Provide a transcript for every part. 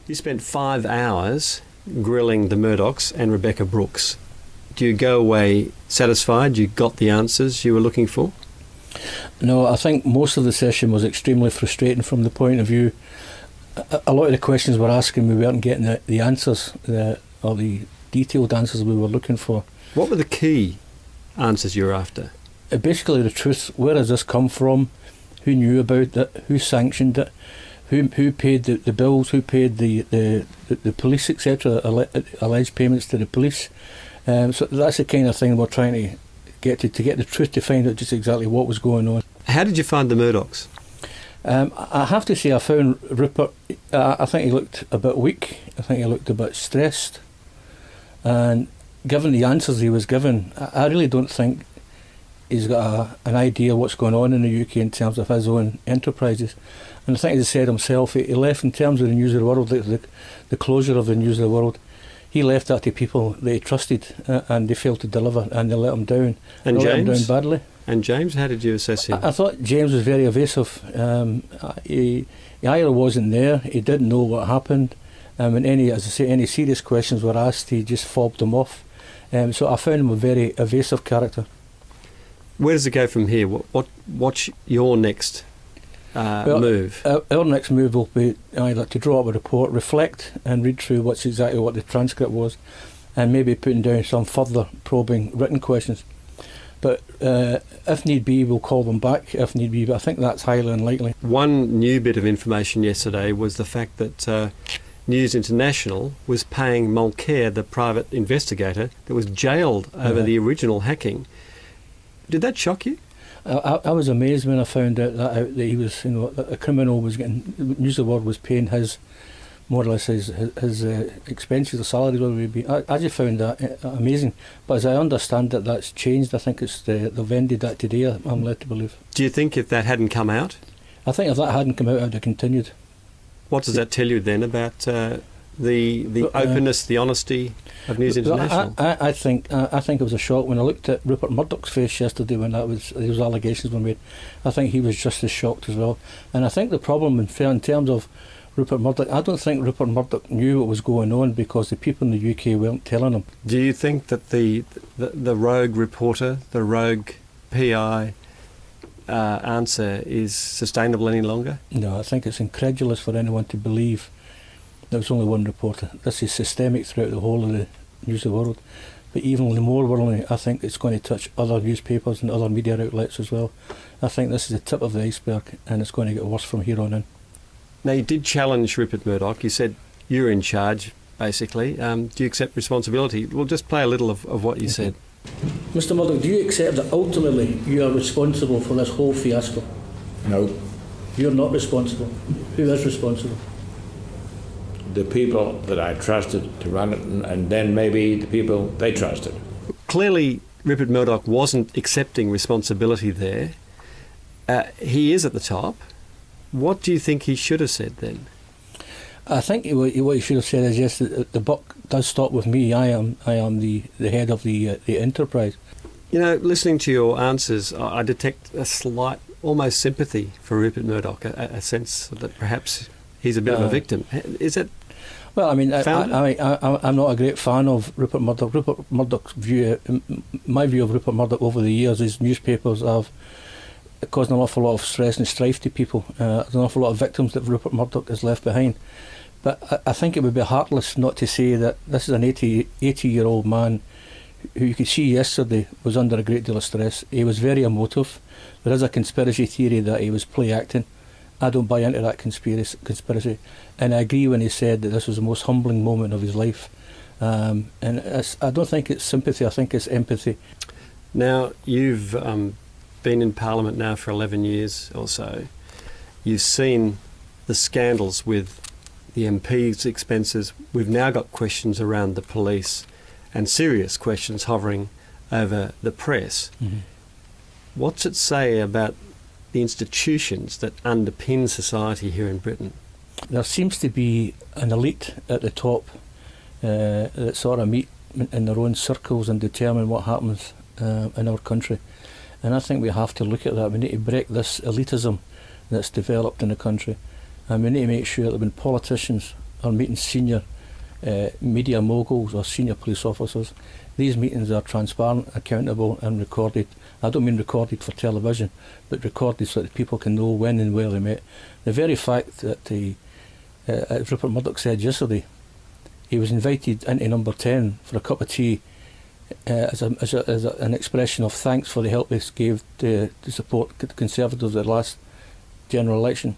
You spent 5 hours grilling the Murdochs and Rebecca Brooks. Do you go away satisfied you got the answers you were looking for? No, I think most of the session was extremely frustrating from the point of view. A lot of the questions we're asking, we weren't getting the answers, or the detailed answers we were looking for. What were the key answers you were after? Basically the truth. Where has this come from? Who knew about it? Who sanctioned it? Who paid the bills? Who paid the police, etc., alleged payments to the police? So that's the kind of thing we're trying to get to get the truth, to find out just exactly what was going on. How did you find the Murdochs? I have to say I found Rupert, I think he looked a bit weak. I think he looked a bit stressed. And given the answers he was given, I really don't think he's got an idea what's going on in the UK in terms of his own enterprises. And I think, as he said himself, he left in terms of the News of the World, the closure of the News of the World. He left that to people that he trusted, and they failed to deliver, and they let him down. And they James? Let him down badly. And James, how did you assess him? I thought James was very evasive. He either wasn't there, he didn't know what happened. And any serious questions were asked, he just fobbed them off. So I found him a very evasive character. Where does it go from here? What's your next move? Our next move will be either to draw up a report, reflect and read through what's exactly what the transcript was, and maybe putting down some further probing written questions. But if need be, we'll call them back if need be, but I think that's highly unlikely. One new bit of information yesterday was the fact that News International was paying Mulcair, the private investigator that was jailed over the original hacking. Did that shock you? I was amazed when I found that he was, a criminal was getting, News of the World was paying his, more or less his expenses or salary, whatever it would be. I just found that amazing. But as I understand it, that's changed. I think they've ended that today, I'm led to believe. Do you think if that hadn't come out? I think if that hadn't come out, I would have continued. What does that tell you then about the openness, the honesty of News International? I think it was a shock when I looked at Rupert Murdoch's face yesterday when those allegations were made. I think he was just as shocked as well. And I think the problem in terms of Rupert Murdoch, I don't think Rupert Murdoch knew what was going on because the people in the UK weren't telling him. Do you think that the rogue reporter, the rogue PI answer is sustainable any longer? No, I think it's incredulous for anyone to believe there was only one reporter. This is systemic throughout the whole of the News of the World. But even more worryingly, I think it's going to touch other newspapers and other media outlets as well. I think this is the tip of the iceberg, and it's going to get worse from here on in. Now, you did challenge Rupert Murdoch. You said you're in charge, basically. Do you accept responsibility? We'll just play a little of what you said. Mr Murdoch, do you accept that ultimately you are responsible for this whole fiasco? No. You're not responsible. Who is responsible? The people that I trusted to run it, and then maybe the people they trusted. Clearly, Rupert Murdoch wasn't accepting responsibility there. He is at the top. What do you think he should have said then? I think what he should have said is, yes, the buck does stop with me. I am the head of the enterprise. You know, listening to your answers, I detect a slight, almost sympathy for Rupert Murdoch, a sense that perhaps he's a bit of a victim. Is it? Well, I mean, I'm not a great fan of Rupert Murdoch. Rupert Murdoch's view, my view of Rupert Murdoch over the years is newspapers have caused an awful lot of stress and strife to people. There's an awful lot of victims that Rupert Murdoch has left behind. But I think it would be heartless not to say that this is an 80-year-old man who you could see yesterday was under a great deal of stress. He was very emotive. There is a conspiracy theory that he was play acting. I don't buy into that conspiracy. And I agree when he said that this was the most humbling moment of his life. And I don't think it's sympathy, I think it's empathy. Now, you've been in Parliament now for 11 years or so. You've seen the scandals with the MP's expenses. We've now got questions around the police and serious questions hovering over the press. Mm-hmm. What's it say about the institutions that underpin society here in Britain? There seems to be an elite at the top that sort of meet in their own circles and determine what happens in our country. And I think we have to look at that. We need to break this elitism that's developed in the country. And we need to make sure that when politicians or meeting senior media moguls or senior police officers. These meetings are transparent, accountable and recorded. I don't mean recorded for television, but recorded so that people can know when and where they met. The very fact that as Rupert Murdoch said yesterday, he was invited into number 10 for a cup of tea as an expression of thanks for the help they gave to support the Conservatives at the last general election.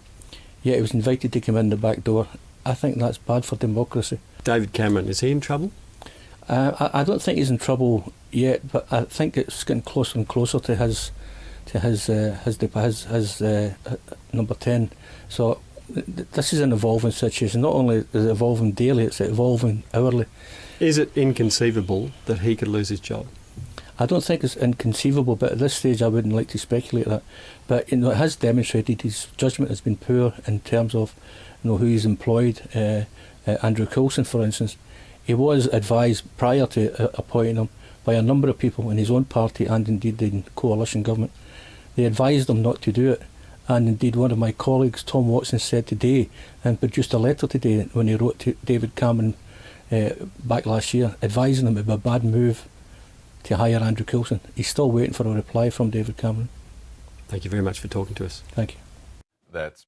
Yet he was invited to come in the back door. I think that's bad for democracy. David Cameron, is he in trouble? I don't think he's in trouble yet, but I think it's getting closer and closer to his number 10. So this is an evolving situation. Not only is it evolving daily, it's evolving hourly. Is it inconceivable that he could lose his job? I don't think it's inconceivable, but at this stage I wouldn't like to speculate that. But it has demonstrated his judgment has been poor in terms of who he's employed. Andrew Coulson, for instance, he was advised prior to appointing him by a number of people in his own party and indeed the coalition government. They advised him not to do it, and indeed one of my colleagues, Tom Watson, said today and produced a letter today when he wrote to David Cameron back last year advising him it would be a bad move to hire Andrew Coulson. He's still waiting for a reply from David Cameron. Thank you very much for talking to us. Thank you. That's